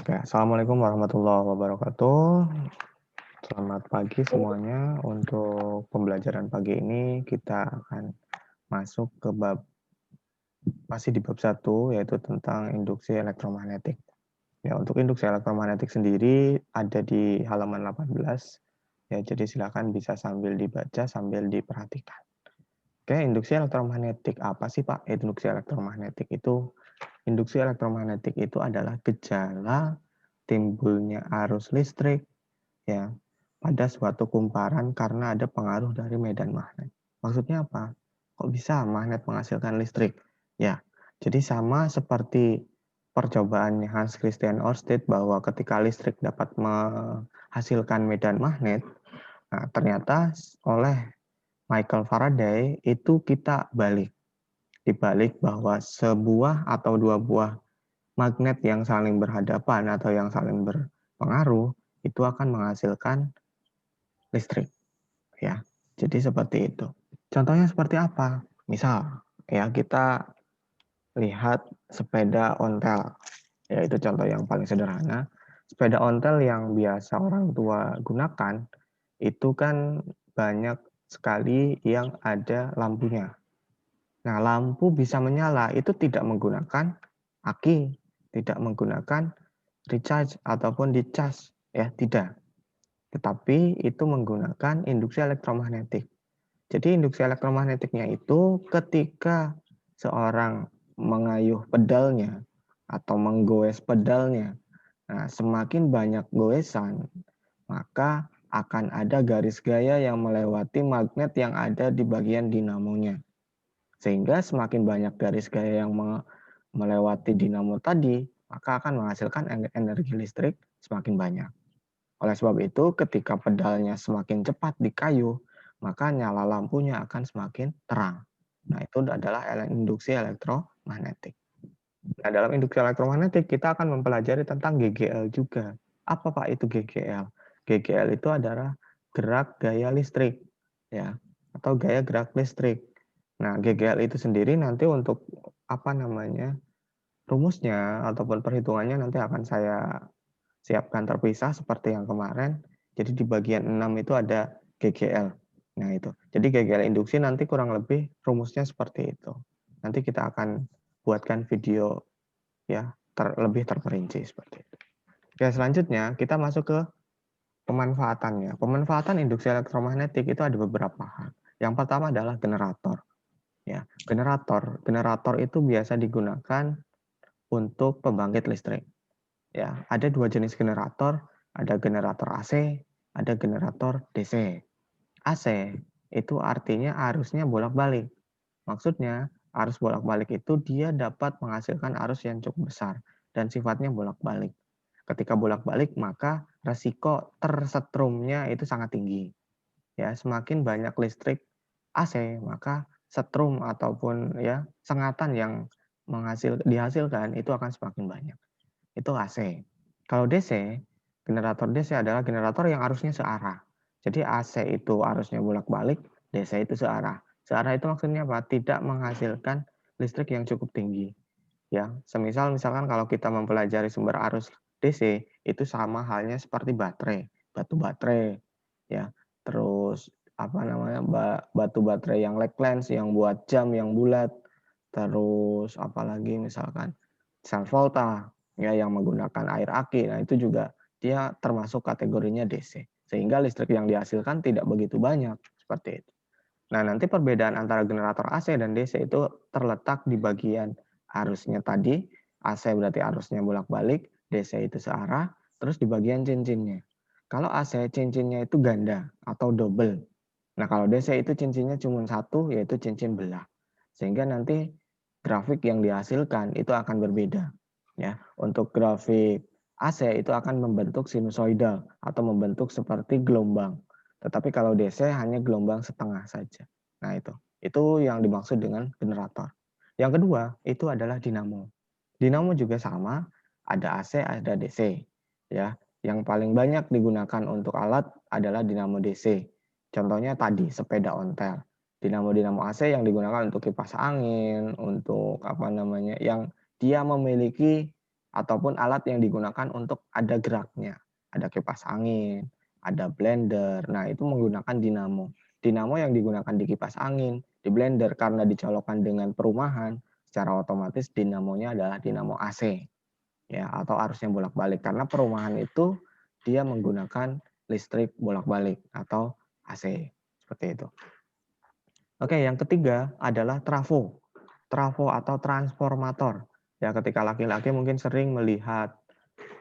Oke, assalamualaikum warahmatullahi wabarakatuh. Selamat pagi semuanya. Untuk pembelajaran pagi ini kita akan masuk ke masih di bab 1 yaitu tentang induksi elektromagnetik. Ya, untuk induksi elektromagnetik sendiri ada di halaman 18. Ya, jadi silakan bisa sambil dibaca sambil diperhatikan. Oke, induksi elektromagnetik apa sih Pak? Induksi elektromagnetik itu adalah gejala timbulnya arus listrik ya pada suatu kumparan karena ada pengaruh dari medan magnet. Maksudnya apa? Kok bisa magnet menghasilkan listrik? Ya, jadi sama seperti percobaannya Hans Christian Ørsted bahwa ketika listrik dapat menghasilkan medan magnet, nah ternyata oleh Michael Faraday itu kita dibalik bahwa sebuah atau dua buah magnet yang saling berhadapan atau yang saling berpengaruh itu akan menghasilkan listrik ya. Jadi seperti itu. Contohnya seperti apa? Misal ya kita lihat sepeda ontel. Ya itu contoh yang paling sederhana. Sepeda ontel yang biasa orang tua gunakan itu kan banyak sekali yang ada lampunya. Nah, lampu bisa menyala itu tidak menggunakan aki, tidak menggunakan recharge ataupun dicas ya, tidak. Tetapi itu menggunakan induksi elektromagnetik. Jadi induksi elektromagnetiknya itu ketika seorang mengayuh pedalnya atau menggoes pedalnya, nah semakin banyak goesan, maka akan ada garis gaya yang melewati magnet yang ada di bagian dinamonya. Sehingga semakin banyak garis gaya yang melewati dinamo tadi, maka akan menghasilkan energi listrik semakin banyak. Oleh sebab itu, ketika pedalnya semakin cepat dikayuh, maka nyala lampunya akan semakin terang. Nah, itu adalah induksi elektromagnetik. Nah, dalam induksi elektromagnetik, kita akan mempelajari tentang GGL juga. Apa Pak itu GGL? GGL itu adalah gerak gaya listrik, ya, atau gaya gerak listrik. Nah, GGL itu sendiri nanti untuk apa namanya rumusnya ataupun perhitungannya nanti akan saya siapkan terpisah seperti yang kemarin. Jadi di bagian 6 itu ada GGL. Nah itu. Jadi GGL induksi nanti kurang lebih rumusnya seperti itu. Nanti kita akan buatkan video ya lebih terperinci seperti itu. Oke, selanjutnya kita masuk ke pemanfaatannya. Pemanfaatan induksi elektromagnetik itu ada beberapa hal. Yang pertama adalah generator. Ya, generator itu biasa digunakan untuk pembangkit listrik. Ya, ada dua jenis generator, ada generator AC, ada generator DC. AC itu artinya arusnya bolak-balik. Maksudnya, arus bolak-balik itu dia dapat menghasilkan arus yang cukup besar dan sifatnya bolak-balik. Ketika bolak-balik, maka resiko tersetrumnya itu sangat tinggi. Ya, semakin banyak listrik AC, maka setrum ataupun ya sengatan yang dihasilkan itu akan semakin banyak. Itu AC. Kalau DC, generator DC adalah generator yang arusnya searah. Jadi AC itu arusnya bolak-balik, DC itu searah. Searah itu maksudnya apa? Tidak menghasilkan listrik yang cukup tinggi. Ya, misalkan kalau kita mempelajari sumber arus DC itu sama halnya seperti baterai, batu baterai, ya. Terus apa namanya? Batu baterai yang Lakelands yang buat jam yang bulat. Terus apalagi misalkan sel volta ya yang menggunakan air aki. Nah, itu juga dia termasuk kategorinya DC. Sehingga listrik yang dihasilkan tidak begitu banyak seperti itu. Nah, nanti perbedaan antara generator AC dan DC itu terletak di bagian arusnya tadi. AC berarti arusnya bolak-balik, DC itu searah, terus di bagian cincinnya. Kalau AC cincinnya itu ganda atau double. Nah, kalau DC itu cincinnya cuma satu, yaitu cincin belah. Sehingga nanti grafik yang dihasilkan itu akan berbeda. Ya, untuk grafik AC itu akan membentuk sinusoidal atau membentuk seperti gelombang. Tetapi kalau DC hanya gelombang setengah saja. Nah, itu yang dimaksud dengan generator. Yang kedua, itu adalah dinamo. Dinamo juga sama, ada AC, ada DC. Ya, yang paling banyak digunakan untuk alat adalah dinamo DC. Contohnya tadi sepeda ontel. Dinamo-dinamo AC yang digunakan untuk kipas angin, untuk apa namanya, yang dia memiliki ataupun alat yang digunakan untuk ada geraknya. Ada kipas angin, ada blender. Nah, itu menggunakan dinamo. Dinamo yang digunakan di kipas angin, di blender karena dicolokkan dengan perumahan, secara otomatis dinamonya adalah dinamo AC. Ya, atau arusnya bolak-balik karena perumahan itu dia menggunakan listrik bolak-balik atau AC. Seperti itu. Oke, yang ketiga adalah trafo. Trafo atau transformator. Ya, ketika laki-laki mungkin sering melihat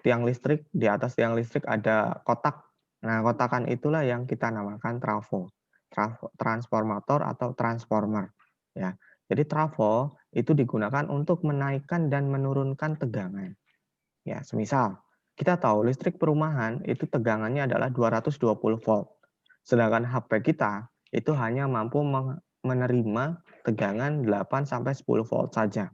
tiang listrik, di atas tiang listrik ada kotak. Nah, kotakan itulah yang kita namakan trafo. Transformator atau transformer. Ya. Jadi trafo itu digunakan untuk menaikkan dan menurunkan tegangan. Ya, semisal kita tahu listrik perumahan itu tegangannya adalah 220 volt. Sedangkan HP kita itu hanya mampu menerima tegangan 8 sampai 10 volt saja.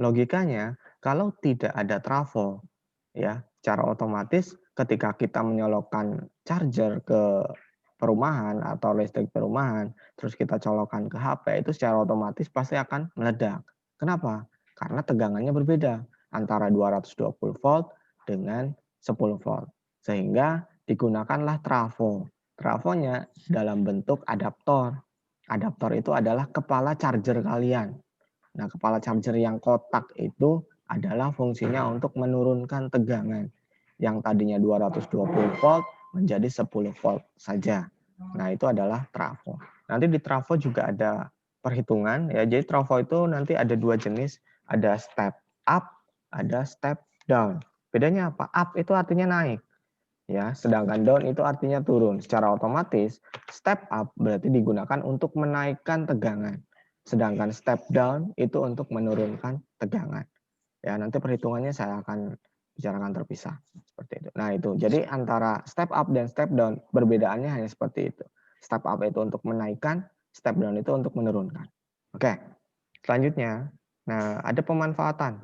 Logikanya, kalau tidak ada trafo, ya, secara otomatis ketika kita menyolokkan charger ke perumahan atau listrik perumahan, terus kita colokkan ke HP, itu secara otomatis pasti akan meledak. Kenapa? Karena tegangannya berbeda antara 220 volt dengan 10 volt. Sehingga digunakanlah trafo. Trafonya dalam bentuk adaptor. Adaptor itu adalah kepala charger kalian. Nah, kepala charger yang kotak itu adalah fungsinya untuk menurunkan tegangan yang tadinya 220 volt menjadi 10 volt saja. Nah, itu adalah trafo. Nanti di trafo juga ada perhitungan ya. Jadi trafo itu nanti ada dua jenis, ada step up, ada step down. Bedanya apa? Up itu artinya naik. Ya, sedangkan down itu artinya turun. Secara otomatis, step up berarti digunakan untuk menaikkan tegangan. Sedangkan step down itu untuk menurunkan tegangan. Ya, nanti perhitungannya saya akan bicarakan terpisah seperti itu. Nah, itu. Jadi antara step up dan step down perbedaannya hanya seperti itu. Step up itu untuk menaikkan, step down itu untuk menurunkan. Oke. Selanjutnya, nah ada pemanfaatan.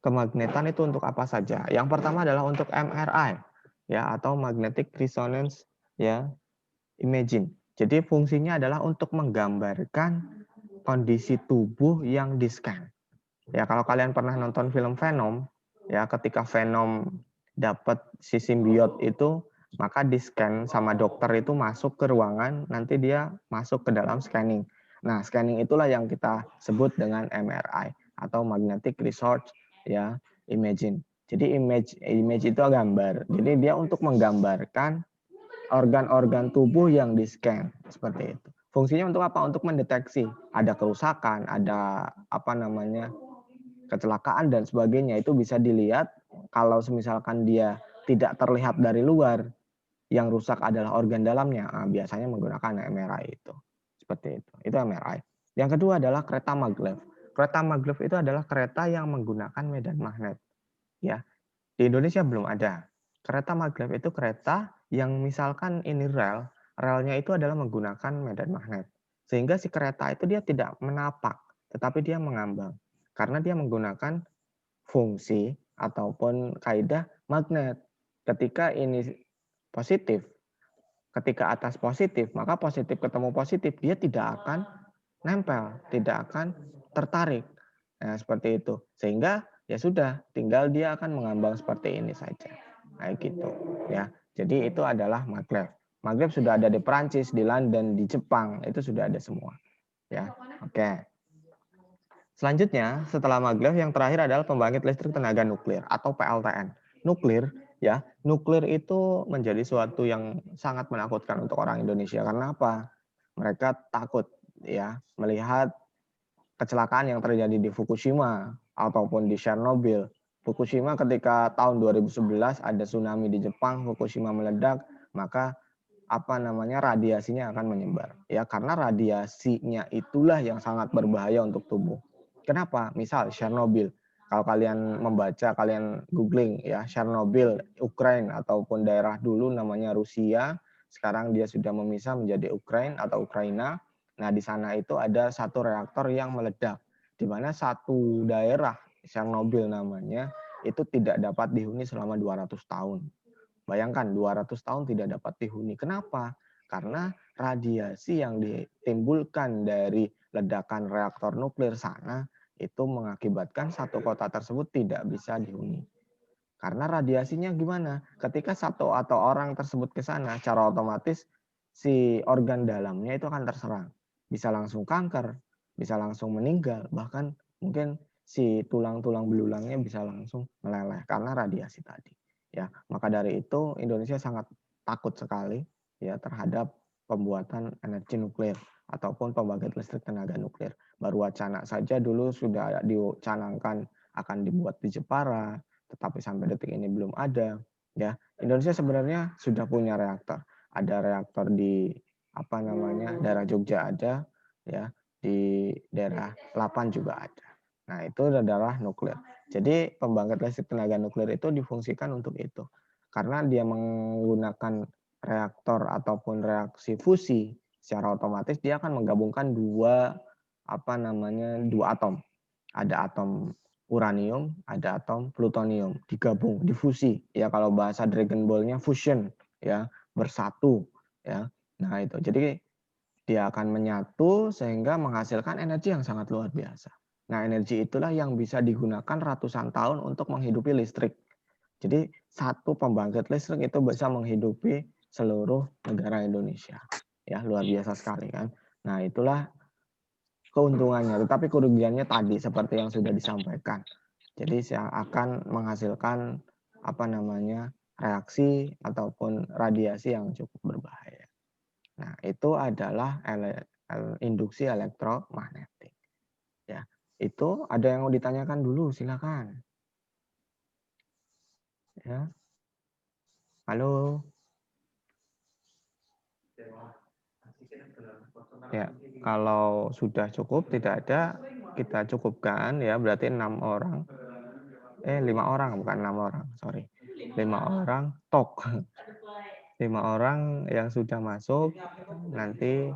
Kemagnetan itu untuk apa saja? Yang pertama adalah untuk MRI ya atau magnetic resonance ya imaging. Jadi fungsinya adalah untuk menggambarkan kondisi tubuh yang di-scan. Ya, kalau kalian pernah nonton film Venom, ya ketika Venom dapat si simbiot itu, maka di-scan sama dokter itu masuk ke ruangan, nanti dia masuk ke dalam scanning. Nah, scanning itulah yang kita sebut dengan MRI atau magnetic resonance ya imaging. Jadi image itu gambar. Jadi dia untuk menggambarkan organ-organ tubuh yang di-scan seperti itu. Fungsinya untuk apa? Untuk mendeteksi ada kerusakan, ada apa namanya kecelakaan dan sebagainya, itu bisa dilihat kalau misalkan dia tidak terlihat dari luar, yang rusak adalah organ dalamnya, nah, biasanya menggunakan MRI itu. Seperti itu. Itu MRI. Yang kedua adalah kereta maglev. Kereta maglev itu adalah kereta yang menggunakan medan magnet. Ya, di Indonesia belum ada. Kereta maglev itu kereta yang misalkan ini relnya itu adalah menggunakan medan magnet. Sehingga si kereta itu dia tidak menapak, tetapi dia mengambang. Karena dia menggunakan fungsi ataupun kaidah magnet. Ketika ini positif, ketika atas positif, maka positif ketemu positif, dia tidak akan nempel, tidak akan tertarik. Nah, seperti itu. Sehingga ya sudah, tinggal dia akan mengambang seperti ini saja. Kayak gitu, ya. Jadi itu adalah maglev. Maglev sudah ada di Perancis, di London, di Jepang, itu sudah ada semua. Ya, oke. Selanjutnya, setelah maglev yang terakhir adalah pembangkit listrik tenaga nuklir atau PLTN. Nuklir, ya, nuklir itu menjadi suatu yang sangat menakutkan untuk orang Indonesia. Karena apa? Mereka takut ya melihat kecelakaan yang terjadi di Fukushima ataupun di Chernobyl. Fukushima ketika tahun 2011 ada tsunami di Jepang, Fukushima meledak, maka apa namanya radiasinya akan menyebar. Ya, karena radiasinya itulah yang sangat berbahaya untuk tubuh. Kenapa? Misal Chernobyl. Kalau kalian membaca, kalian googling ya Chernobyl, Ukraina ataupun daerah dulu namanya Rusia, sekarang dia sudah memisah menjadi Ukraina atau Ukraina. Nah, di sana itu ada satu reaktor yang meledak, di mana satu daerah Chernobyl namanya itu tidak dapat dihuni selama 200 tahun. Bayangkan 200 tahun tidak dapat dihuni. Kenapa? Karena radiasi yang ditimbulkan dari ledakan reaktor nuklir sana itu mengakibatkan satu kota tersebut tidak bisa dihuni. Karena radiasinya gimana? Ketika satu atau orang tersebut ke sana, secara otomatis si organ dalamnya itu akan terserang. Bisa langsung kanker, bisa langsung meninggal, bahkan mungkin si tulang-tulang belulangnya bisa langsung meleleh karena radiasi tadi. Ya, maka dari itu Indonesia sangat takut sekali ya terhadap pembuatan energi nuklir ataupun pembangkit listrik tenaga nuklir. Baru wacana saja dulu sudah dicanangkan akan dibuat di Jepara, tetapi sampai detik ini belum ada. Ya, Indonesia sebenarnya sudah punya reaktor. Ada reaktor di daerah Jogja ada, ya di daerah Lapan juga ada. Nah itu adalah nuklir. Jadi pembangkit listrik tenaga nuklir itu difungsikan untuk itu, karena dia menggunakan reaktor ataupun reaksi fusi, secara otomatis dia akan menggabungkan dua atom. Ada atom uranium, ada atom plutonium, digabung, difusi. Ya kalau bahasa Dragon Ball-nya fusion, ya, bersatu, ya. Nah, itu. Jadi dia akan menyatu sehingga menghasilkan energi yang sangat luar biasa. Nah, energi itulah yang bisa digunakan ratusan tahun untuk menghidupi listrik. Jadi, satu pembangkit listrik itu bisa menghidupi seluruh negara Indonesia. Ya, luar biasa sekali kan. Nah, itulah keuntungannya, tetapi kerugiannya tadi seperti yang sudah disampaikan. Jadi saya akan menghasilkan reaksi ataupun radiasi yang cukup berbahaya. Nah, itu adalah induksi elektromagnetik. Ya, itu ada yang mau ditanyakan dulu, silakan. Ya, halo. Ya, kalau sudah cukup, tidak ada, kita cukupkan ya, berarti 6 orang. 5 orang, bukan 6 orang, sorry. 5 orang, talk. 5 orang yang sudah masuk, nanti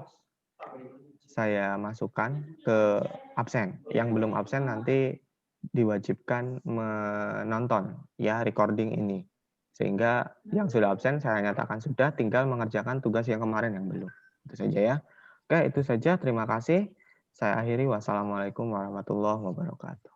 saya masukkan ke absen. Yang belum absen nanti diwajibkan menonton ya recording ini. Sehingga yang sudah absen saya nyatakan sudah, tinggal mengerjakan tugas yang kemarin yang belum. Itu saja ya. Oke, itu saja. Terima kasih. Saya akhiri. Wassalamualaikum warahmatullahi wabarakatuh.